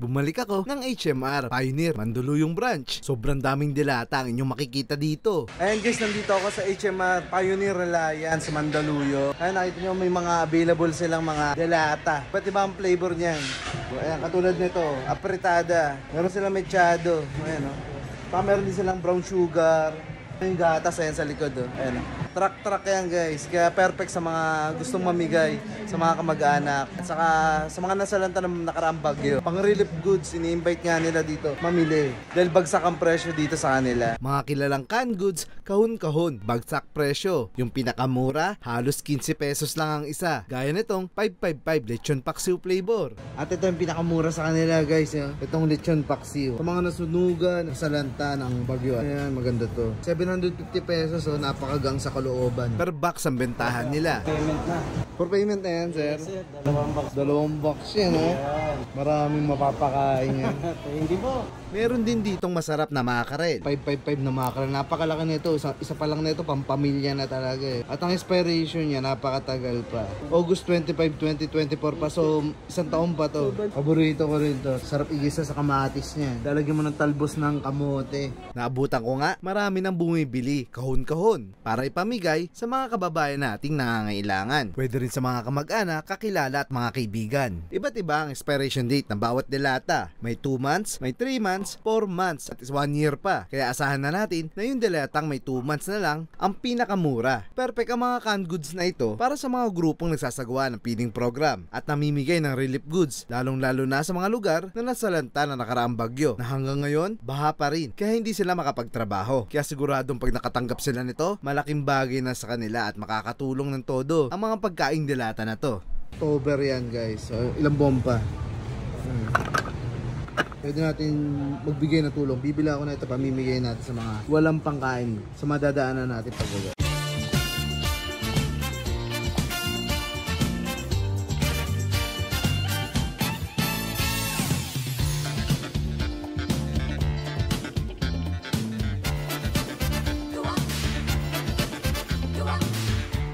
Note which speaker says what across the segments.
Speaker 1: Bumalik ako ng HMR Pioneer Mandaluyong branch. Sobrang daming dilata ang inyong makikita dito. Ayan guys, nandito ako sa HMR Pioneer Reliance sa Mandaluyong. Ayan, nakita nyo may mga available silang mga dilata. Ba't iba ang flavor niyan? Ayan, katulad nito, apretada. Meron silang mechado. Ayan, meron din silang brown sugar. Yung gatas, ayan sa likod. Ayan, truck yan guys, kaya perfect sa mga gustong mamigay sa mga kamag-anak at saka sa mga nasalanta ng nakaraang bagyo. Pang relief goods, ini-invite nga nila dito mamili dahil bagsak ang presyo dito sa kanila. Mga kilalang canned goods, kahon-kahon, bagsak presyo. Yung pinakamura, halos 15 pesos lang ang isa. Gaya nitong 555 lechon paksiw flavor. At ito yung pinakamura sa kanila guys, itong lechon paksiw. Sa mga nasunugan, nasalanta ng bagyo. Ayan, maganda to. 750 pesos, napakagang sa looban. Per box ang bentahan nila.
Speaker 2: Payment na.
Speaker 1: For payment na yan, sir?
Speaker 2: Yes, sir. Dalawang box.
Speaker 1: Dalawang box yan, Maraming mapapakain yan.
Speaker 2: Hindi po.
Speaker 1: Meron din ditong masarap na makarel. 555 na makarel. Napakalaki nito. Isa pa lang nito, pampamilya na talaga At ang expiration niya, napakatagal pa. August 25, 2024 pa. So, isang taon pa to. Paborito ko rin to. Sarap igisa sa kamatis niya. Lalagyan mo ng talbos ng kamote. Naabutan ko nga, marami nang bumibili. Kahon-kahon. Para ipamigay sa mga kababayan nating nangangailangan. Pwede rin sa mga kamag-anak, kakilala at mga kaibigan. Iba't iba ang expiration date ng bawat delata. May 2 months, may 3 months, 4 months at 1 year pa. Kaya asahan na natin na yung delatang may 2 months na lang ang pinakamura. Perfect ang mga canned goods na ito para sa mga grupong nagsasagawa ng feeding program at namimigay ng relief goods, lalong-lalo na sa mga lugar na nasalanta na nakaraang bagyo na hanggang ngayon baha pa rin kaya hindi sila makapagtrabaho. Kaya siguradong pag nakatanggap sila nito, malaking bagay na sa kanila at makakatulong ng todo ang mga pagkaing delata na to. October yan guys, so ilang bomba. Pwede natin magbigay ng tulong. Bibila ako na ito, pamimigay natin sa mga walang pangkain sa madadaanan natin pag-uwi.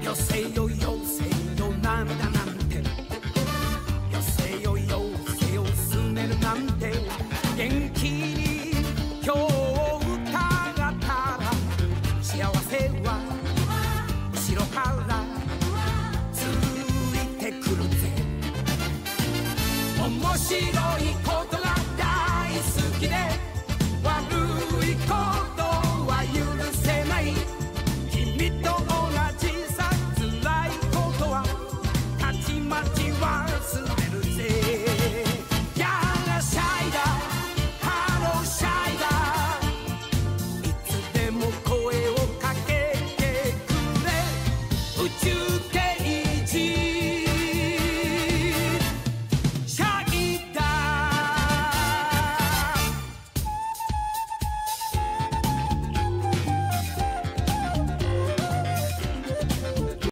Speaker 3: Yo, say yo, say yo, すねるなんて